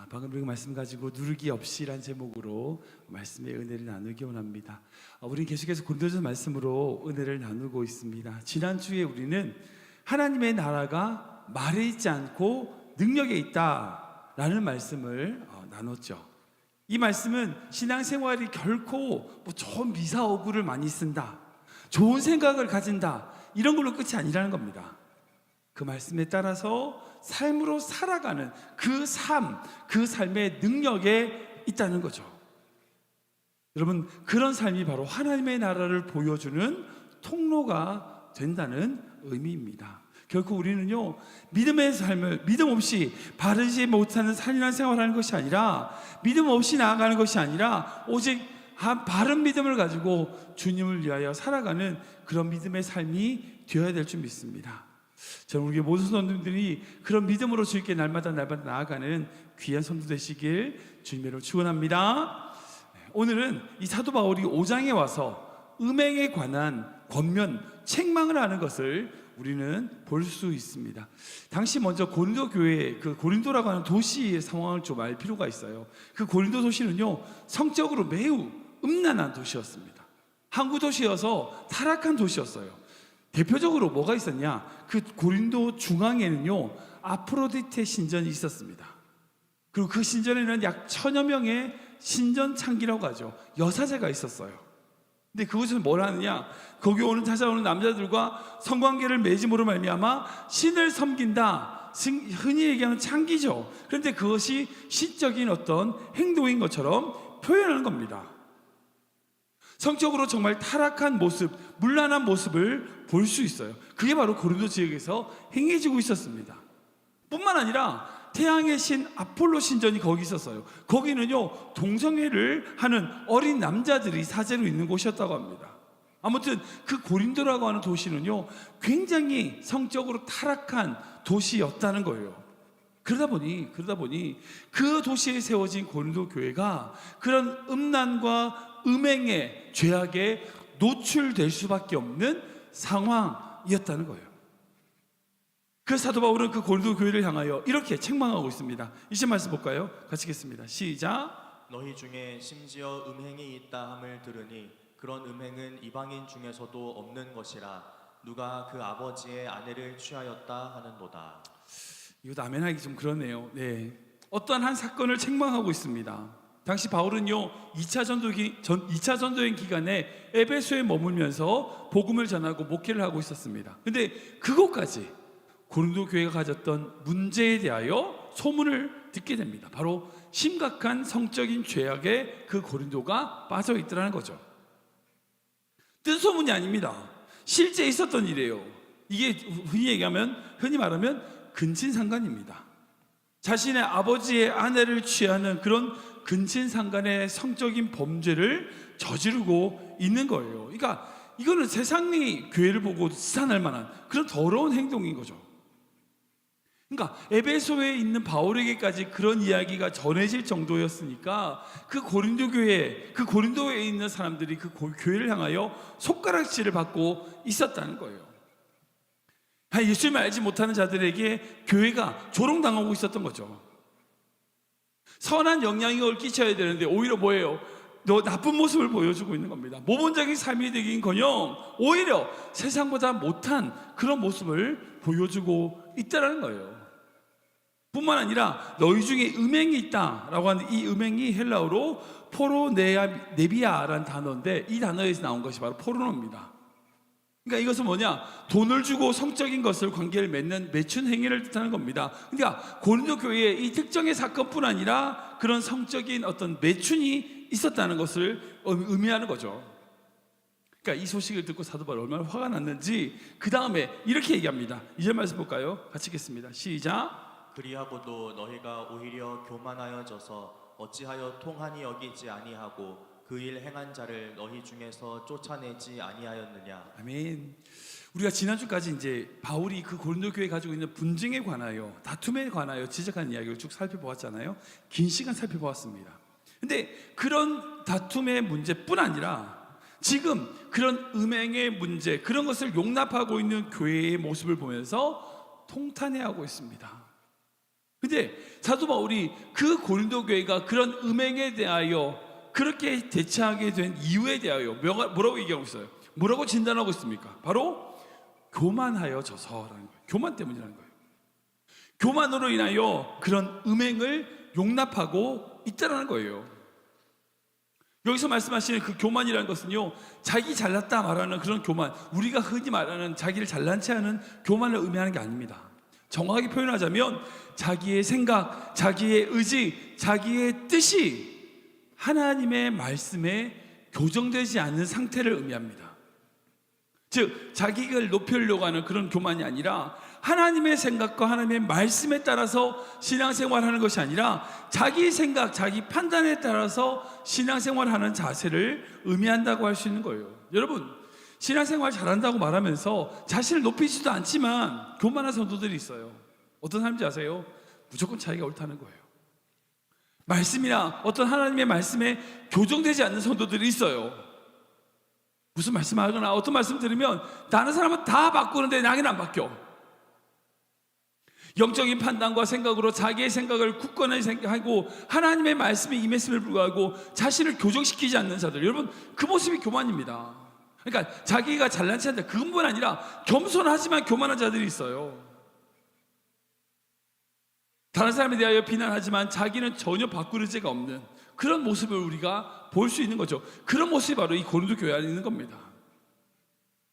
방금 그 말씀 가지고 누르기 없이란 제목으로 말씀의 은혜를 나누기 원합니다. 우리는 계속해서 고린도전서 말씀으로 은혜를 나누고 있습니다. 지난주에 우리는 하나님의 나라가 말에 있지 않고 능력에 있다라는 말씀을 나눴죠. 이 말씀은 신앙생활이 결코 좋은 미사오구를 많이 쓴다, 좋은 생각을 가진다, 이런 걸로 끝이 아니라는 겁니다. 그 말씀에 따라서 삶으로 살아가는 그 삶의 능력에 있다는 거죠. 여러분, 그런 삶이 바로 하나님의 나라를 보여주는 통로가 된다는 의미입니다. 결코 우리는요, 믿음의 삶을 믿음 없이 바르지 못하는 산이란 생활을 하는 것이 아니라, 믿음 없이 나아가는 것이 아니라 오직 바른 믿음을 가지고 주님을 위하여 살아가는 그런 믿음의 삶이 되어야 될 줄 믿습니다. 저는 우리 모든 성도님들이 그런 믿음으로 주님께 날마다 나아가는 귀한 성도 되시길 주님으로 축원합니다. 오늘은 이 사도 바울이 5장에 와서 음행에 관한 권면, 책망을 하는 것을 우리는 볼 수 있습니다. 당시 먼저 고린도 교회, 그 고린도라고 하는 도시의 상황을 좀 알 필요가 있어요. 그 고린도 도시는요, 성적으로 매우 음란한 도시였습니다. 항구 도시여서 타락한 도시였어요. 대표적으로 뭐가 있었냐? 그 고린도 중앙에는요, 아프로디테 신전이 있었습니다. 그리고 그 신전에는 약 1000여 명의 신전 창기라고 하죠, 여사제가 있었어요. 근데 그것은 뭘 하느냐? 거기 찾아오는 남자들과 성관계를 맺음으로 말미암아 신을 섬긴다, 흔히 얘기하는 창기죠. 그런데 그것이 신적인 어떤 행동인 것처럼 표현하는 겁니다. 성적으로 정말 타락한 모습, 문란한 모습을 볼 수 있어요. 그게 바로 고린도 지역에서 행해지고 있었습니다. 뿐만 아니라 태양의 신 아폴로 신전이 거기 있었어요. 거기는요, 동성애를 하는 어린 남자들이 사제로 있는 곳이었다고 합니다. 아무튼 그 고린도라고 하는 도시는요, 굉장히 성적으로 타락한 도시였다는 거예요. 그러다 보니 그 도시에 세워진 고린도 교회가 그런 음란과 음행의 죄악에 노출될 수밖에 없는 상황이었다는 거예요. 그 사도 바울은 그 고린도 교회를 향하여 이렇게 책망하고 있습니다. 20절 말씀 볼까요? 같이 읽겠습니다. 시작. 너희 중에 심지어 음행이 있다 함을 들으니 그런 음행은 이방인 중에서도 없는 것이라 누가 그 아버지의 아내를 취하였다 하는도다. 이것도 아멘하기 좀 그러네요. 네, 어떠한 한 사건을 책망하고 있습니다. 당시 바울은요, 2차 전도행 기간에 에베소에 머물면서 복음을 전하고 목회를 하고 있었습니다. 근데 그것까지 고린도 교회가 가졌던 문제에 대하여 소문을 듣게 됩니다. 바로 심각한 성적인 죄악에 그 고린도가 빠져 있더라는 거죠. 뜬 소문이 아닙니다. 실제 있었던 일이에요. 이게 흔히 말하면 근친상간입니다. 자신의 아버지의 아내를 취하는 그런 근친상간의 성적인 범죄를 저지르고 있는 거예요. 그러니까 이거는 세상이 교회를 보고 시산할 만한 그런 더러운 행동인 거죠. 그러니까 에베소에 있는 바울에게까지 그런 이야기가 전해질 정도였으니까 그 고린도 교회, 그 고린도에 있는 사람들이 그 교회를 향하여 손가락질을 받고 있었다는 거예요. 예수님을 알지 못하는 자들에게 교회가 조롱당하고 있었던 거죠. 선한 영향력을 끼쳐야 되는데 오히려 뭐예요? 너 나쁜 모습을 보여주고 있는 겁니다. 모범적인 삶이 되긴커녕 오히려 세상보다 못한 그런 모습을 보여주고 있다는 거예요. 뿐만 아니라 너희 중에 음행이 있다라고 하는 이 음행이 헬라어로 포로네비아라는 단어인데, 이 단어에서 나온 것이 바로 포르노입니다. 그러니까 이것은 뭐냐? 돈을 주고 성적인 것을 관계를 맺는 매춘 행위를 뜻하는 겁니다. 그러니까 고린도 교회에 이 특정의 사건뿐 아니라 그런 성적인 어떤 매춘이 있었다는 것을 의미하는 거죠. 그러니까 이 소식을 듣고 사도 바울이 얼마나 화가 났는지 그 다음에 이렇게 얘기합니다. 2절 말씀 볼까요? 같이 읽겠습니다. 시작. 그리하고도 너희가 오히려 교만하여져서 어찌하여 통한이 여기지 아니하고 그 일 행한 자를 너희 중에서 쫓아내지 아니하였느냐. 아멘. 우리가 지난주까지 이제 바울이 그 고린도 교회에 가지고 있는 분쟁에 관하여, 다툼에 관하여 지적한 이야기를 쭉 살펴보았잖아요. 긴 시간 살펴보았습니다. 근데 그런 다툼의 문제뿐 아니라 지금 그런 음행의 문제, 그런 것을 용납하고 있는 교회의 모습을 보면서 통탄해하고 있습니다. 근데 사도 바울이 그 고린도 교회가 그런 음행에 대하여 그렇게 대처하게 된 이유에 대하여 뭐라고 얘기하고 있어요? 뭐라고 진단하고 있습니까? 바로 교만하여져서라는 거예요. 교만 때문이라는 거예요. 교만으로 인하여 그런 음행을 용납하고 있다는 거예요. 여기서 말씀하시는 그 교만이라는 것은요, 자기 잘났다 말하는 그런 교만, 우리가 흔히 말하는 자기를 잘난 체 하는 교만을 의미하는 게 아닙니다. 정확하게 표현하자면 자기의 생각, 자기의 의지, 자기의 뜻이 하나님의 말씀에 교정되지 않는 상태를 의미합니다. 즉 자기를 높이려고 하는 그런 교만이 아니라 하나님의 생각과 하나님의 말씀에 따라서 신앙생활하는 것이 아니라 자기 생각, 자기 판단에 따라서 신앙생활하는 자세를 의미한다고 할 수 있는 거예요. 여러분, 신앙생활 잘한다고 말하면서 자신을 높이지도 않지만 교만한 성도들이 있어요. 어떤 사람인지 아세요? 무조건 자기가 옳다는 거예요. 말씀이나 어떤 하나님의 말씀에 교정되지 않는 성도들이 있어요. 무슨 말씀하거나 어떤 말씀 들으면 다른 사람은 다 바꾸는데 나는 안 바뀌어. 영적인 판단과 생각으로 자기의 생각을 굳건하게 생각하고 하나님의 말씀이 임했음을 불구하고 자신을 교정시키지 않는 자들, 여러분 그 모습이 교만입니다. 그러니까 자기가 잘난 체한다, 그것뿐 아니라 겸손하지만 교만한 자들이 있어요. 다른 사람에 대하여 비난하지만 자기는 전혀 바꿀 의지가 없는 그런 모습을 우리가 볼 수 있는 거죠. 그런 모습이 바로 이 고린도 교회 안에 있는 겁니다.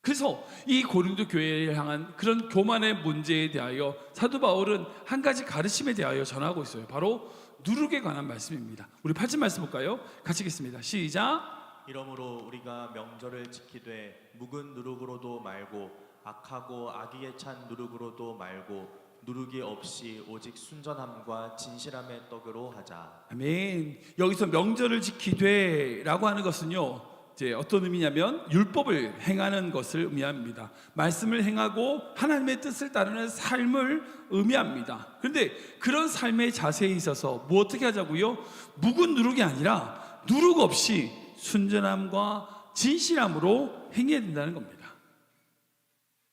그래서 이 고린도 교회를 향한 그런 교만의 문제에 대하여 사도 바울은 한 가지 가르침에 대하여 전하고 있어요. 바로 누룩에 관한 말씀입니다. 우리 8절 말씀 볼까요? 같이 읽겠습니다. 시작. 이러므로 우리가 명절을 지키되 묵은 누룩으로도 말고 악하고 악의에 찬 누룩으로도 말고 누룩이 없이 오직 순전함과 진실함의 떡으로 하자. 아멘. 여기서 명절을 지키되라고 하는 것은요, 이제 어떤 의미냐면 율법을 행하는 것을 의미합니다. 말씀을 행하고 하나님의 뜻을 따르는 삶을 의미합니다. 그런데 그런 삶의 자세에 있어서 뭐 어떻게 하자고요? 묵은 누룩이 아니라 누룩 없이 순전함과 진실함으로 행해야 된다는 겁니다.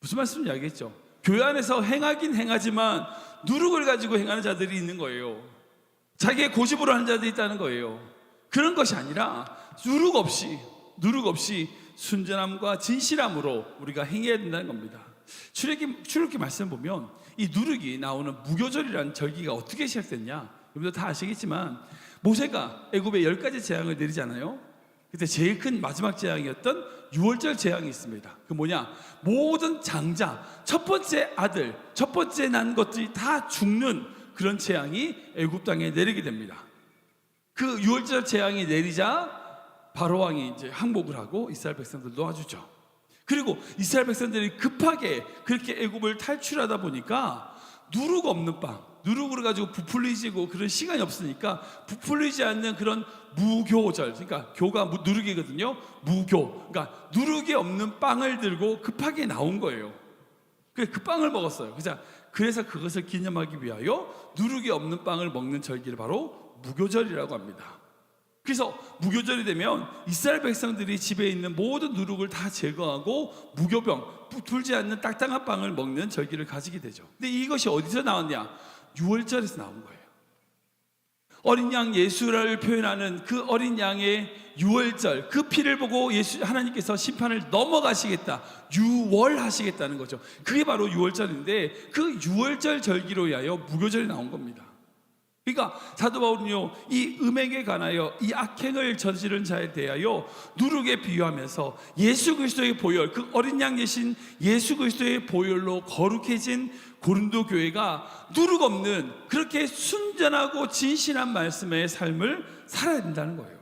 무슨 말씀인지 알겠죠? 교회 안에서 행하긴 행하지만 누룩을 가지고 행하는 자들이 있는 거예요. 자기의 고집으로 하는 자들이 있다는 거예요. 그런 것이 아니라 누룩 없이 순전함과 진실함으로 우리가 행해야 된다는 겁니다. 출애굽기 말씀 보면 이 누룩이 나오는 무교절이라는 절기가 어떻게 시작됐냐? 여러분들 다 아시겠지만 모세가 애굽에 10가지 재앙을 내리잖아요. 그때 제일 큰 마지막 재앙이었던 6월절 재앙이 있습니다. 그 뭐냐? 모든 장자, 첫 번째 아들, 첫 번째 난 것들이 다 죽는 그런 재앙이 애굽 땅에 내리게 됩니다. 그 6월절 재앙이 내리자 바로 왕이 이제 항복을 하고 이스라엘 백성들 놓아주죠. 그리고 이스라엘 백성들이 급하게 그렇게 애굽을 탈출하다 보니까 누룩 없는 빵, 누룩으로 가지고 부풀리지고 그런 시간이 없으니까 부풀리지 않는 그런 무교절, 그러니까 교가 누룩이거든요. 무교, 그러니까 누룩이 없는 빵을 들고 급하게 나온 거예요. 그 빵을 먹었어요. 그래서 그것을 기념하기 위하여 누룩이 없는 빵을 먹는 절기를 바로 무교절이라고 합니다. 그래서 무교절이 되면 이스라엘 백성들이 집에 있는 모든 누룩을 다 제거하고 무교병, 불지 않는 딱딱한 빵을 먹는 절기를 가지게 되죠. 근데 이것이 어디서 나왔냐? 6월절에서 나온 거예요. 어린 양 예수를 표현하는 그 어린 양의 6월절, 그 피를 보고 하나님께서 심판을 넘어가시겠다, 유월하시겠다는 거죠. 그게 바로 6월절인데 그 6월절 절기로 인하여 무교절이 나온 겁니다. 그러니까 사도 바울은요, 이 음행에 관하여 이 악행을 저지른 자에 대하여 누룩에 비유하면서 예수 그리스도의 보혈, 그 어린 양 대신 예수 그리스도의 보혈로 거룩해진 고린도 교회가 누룩 없는 그렇게 순전하고 진실한 말씀의 삶을 살아야 된다는 거예요.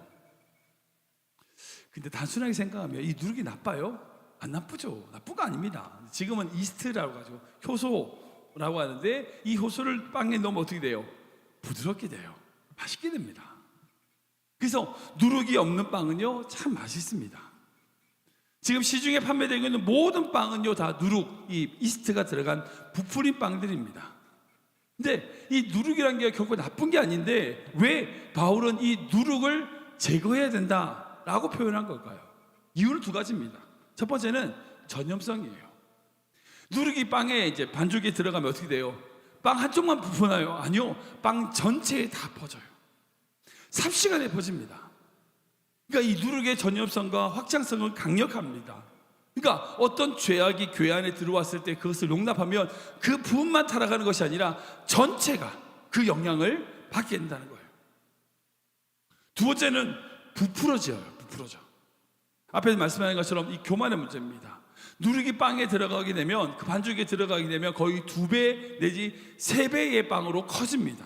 근데 단순하게 생각하면 이 누룩이 나빠요? 안 나쁘죠. 나쁜 거 아닙니다. 지금은 이스트라고 하죠. 효소라고 하는데 이 효소를 빵에 넣으면 어떻게 돼요? 부드럽게 돼요. 맛있게 됩니다. 그래서 누룩이 없는 빵은요 참 맛있습니다. 지금 시중에 판매되고 있는 모든 빵은요 다 누룩, 이 이스트가 들어간 부풀린 빵들입니다. 근데 이 누룩이란 게 결코 나쁜 게 아닌데 왜 바울은 이 누룩을 제거해야 된다라고 표현한 걸까요? 이유는 두 가지입니다. 첫 번째는 전염성이에요. 누룩이 빵에 이제 반죽에 들어가면 어떻게 돼요? 빵 한쪽만 부푸나요? 아니요. 빵 전체에 다 퍼져요. 삽시간에 퍼집니다. 그러니까 이 누룩의 전염성과 확장성은 강력합니다. 그러니까 어떤 죄악이 교회 안에 들어왔을 때 그것을 용납하면 그 부분만 타락하는 것이 아니라 전체가 그 영향을 받게 된다는 거예요. 두 번째는 부풀어져요. 부풀어져. 앞에서 말씀하신 것처럼 이 교만의 문제입니다. 누룩이 빵에 들어가게 되면, 그 반죽에 들어가게 되면 거의 2배 내지 3배의 빵으로 커집니다.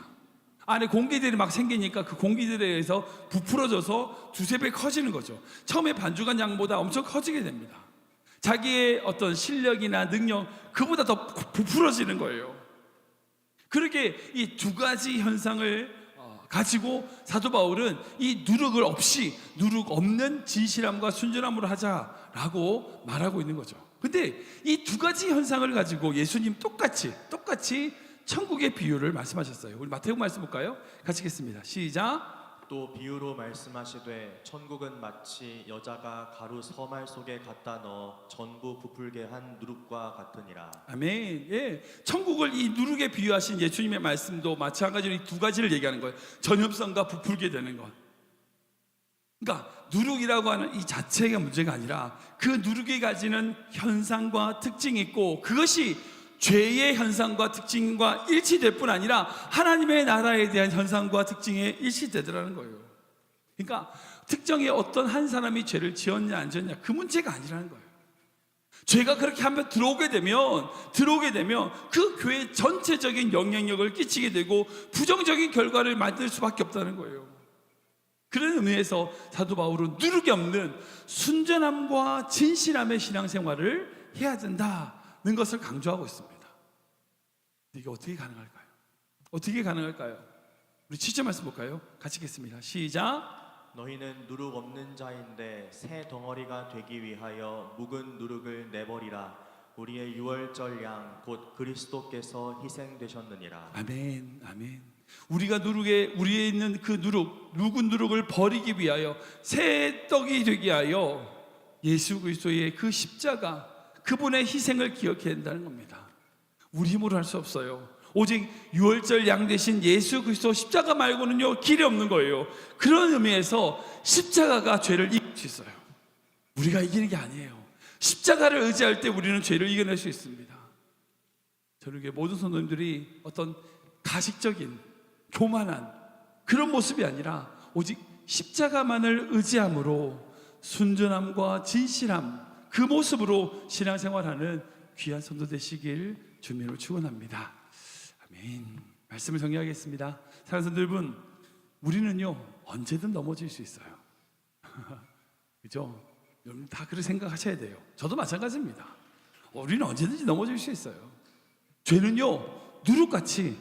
안에 공기들이 막 생기니까 그 공기들에 의해서 부풀어져서 2~3배 커지는 거죠. 처음에 반죽한 양보다 엄청 커지게 됩니다. 자기의 어떤 실력이나 능력, 그보다 더 부풀어지는 거예요. 그렇게 이 두 가지 현상을 가지고 사도 바울은 이 누룩을 없이, 누룩 없는 진실함과 순전함으로 하자라고 말하고 있는 거죠. 근데 이 두 가지 현상을 가지고 예수님 똑같이 천국의 비유를 말씀하셨어요. 우리 마태복음 말씀 볼까요? 같이 읽겠습니다. 시작. 또 비유로 말씀하시되 천국은 마치 여자가 가루 서말 속에 갖다 넣어 전부 부풀게 한 누룩과 같으니라. 아멘. 예, 천국을 이 누룩에 비유하신 예수님의 말씀도 마찬가지로 이 두 가지를 얘기하는 거예요. 전염성과 부풀게 되는 것. 그러니까 누룩이라고 하는 이 자체가 문제가 아니라 그 누룩이 가지는 현상과 특징이 있고, 그것이 죄의 현상과 특징과 일치될 뿐 아니라 하나님의 나라에 대한 현상과 특징에 일치되더라는 거예요. 그러니까 특정의 어떤 한 사람이 죄를 지었냐 안 지었냐 그 문제가 아니라는 거예요. 죄가 그렇게 한번 들어오게 되면 그 교회 전체적인 영향력을 끼치게 되고 부정적인 결과를 만들 수밖에 없다는 거예요. 그런 의미에서 사도 바울은 누룩이 없는 순전함과 진실함의 신앙생활을 해야 된다는 것을 강조하고 있습니다. 이게 어떻게 가능할까요? 어떻게 가능할까요? 우리 7절 말씀 볼까요? 같이 읽겠습니다. 시작. 너희는 누룩 없는 자인데 새 덩어리가 되기 위하여 묵은 누룩을 내버리라. 우리의 유월절 양 곧 그리스도께서 희생되셨느니라. 아멘, 아멘. 우리가 우리에 있는 그 묵은 누룩을 버리기 위하여 새 떡이 되게 하여 예수 그리스도의 그 십자가, 그분의 희생을 기억해야 한다는 겁니다. 우리 힘으로 할 수 없어요. 오직 유월절 양 대신 예수 그리스도 십자가 말고는요 길이 없는 거예요. 그런 의미에서 십자가가 죄를 이길 수 있어요. 우리가 이기는 게 아니에요. 십자가를 의지할 때 우리는 죄를 이겨낼 수 있습니다. 저는 모든 성도님들이 어떤 가식적인 교만한 그런 모습이 아니라 오직 십자가만을 의지함으로 순전함과 진실함, 그 모습으로 신앙생활하는 귀한 성도 되시길 주님으로 축원합니다. 아멘. 말씀을 정리하겠습니다. 사랑하는 성도 여러분, 우리는요 언제든 넘어질 수 있어요. 그죠? 여러분 다 그렇게 생각하셔야 돼요. 저도 마찬가지입니다. 우리는 언제든지 넘어질 수 있어요. 죄는요 누룩같이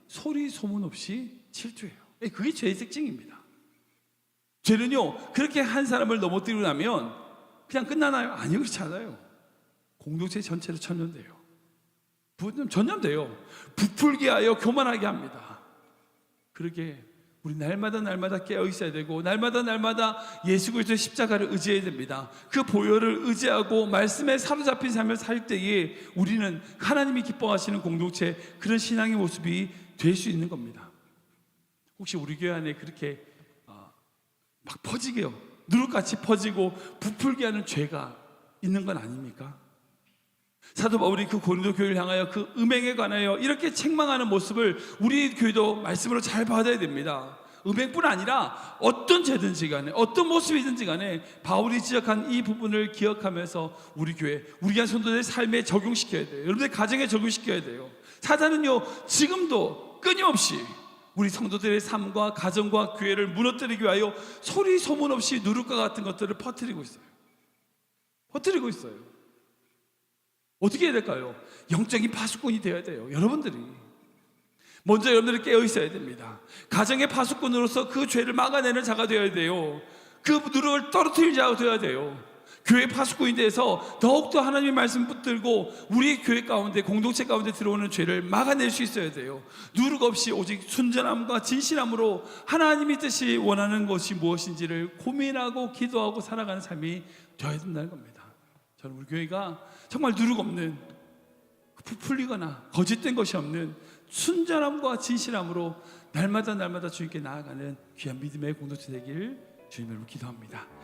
소리 소문 없이 질주해요. 그게 죄의 특징입니다. 죄는요 그렇게 한 사람을 넘어뜨리고 나면 그냥 끝나나요? 아니요, 그렇지 않아요. 공동체 전체를 전염돼요. 전염돼요. 부풀게 하여 교만하게 합니다. 그러게 우리 날마다 깨어 있어야 되고 날마다 예수 그리스도의 십자가를 의지해야 됩니다. 그 보혈을 의지하고 말씀에 사로잡힌 삶을 살 때에 우리는 하나님이 기뻐하시는 공동체, 그런 신앙의 모습이 될 수 있는 겁니다. 혹시 우리 교회 안에 그렇게 막 퍼지게요, 누룩같이 퍼지고 부풀게 하는 죄가 있는 건 아닙니까? 사도 바울이 그 고린도 교회를 향하여 그 음행에 관하여 이렇게 책망하는 모습을 우리 교회도 말씀으로 잘 받아야 됩니다. 음행뿐 아니라 어떤 죄든지 간에 어떤 모습이든지 간에 바울이 지적한 이 부분을 기억하면서 우리 교회, 우리 교회 성도들의 삶에 적용시켜야 돼요. 여러분들 가정에 적용시켜야 돼요. 사단은요 지금도 끊임없이 우리 성도들의 삶과 가정과 교회를 무너뜨리기 위하여 소리 소문 없이 누룩과 같은 것들을 퍼뜨리고 있어요. 어떻게 해야 될까요? 영적인 파수꾼이 되어야 돼요. 여러분들이 먼저 여러분들이 깨어 있어야 됩니다. 가정의 파수꾼으로서 그 죄를 막아내는 자가 되어야 돼요. 그 누룩을 떨어뜨릴 자가 되어야 돼요. 교회 파수꾼이 돼서 더욱더 하나님의 말씀 붙들고 우리 교회 가운데, 공동체 가운데 들어오는 죄를 막아낼 수 있어야 돼요. 누룩 없이 오직 순전함과 진실함으로 하나님이 뜻이 원하는 것이 무엇인지를 고민하고 기도하고 살아가는 삶이 되어야 된다는 겁니다. 저는 우리 교회가 정말 누룩 없는, 부풀리거나 거짓된 것이 없는 순전함과 진실함으로 날마다 주님께 나아가는 귀한 믿음의 공동체 되기를 주님으로 기도합니다.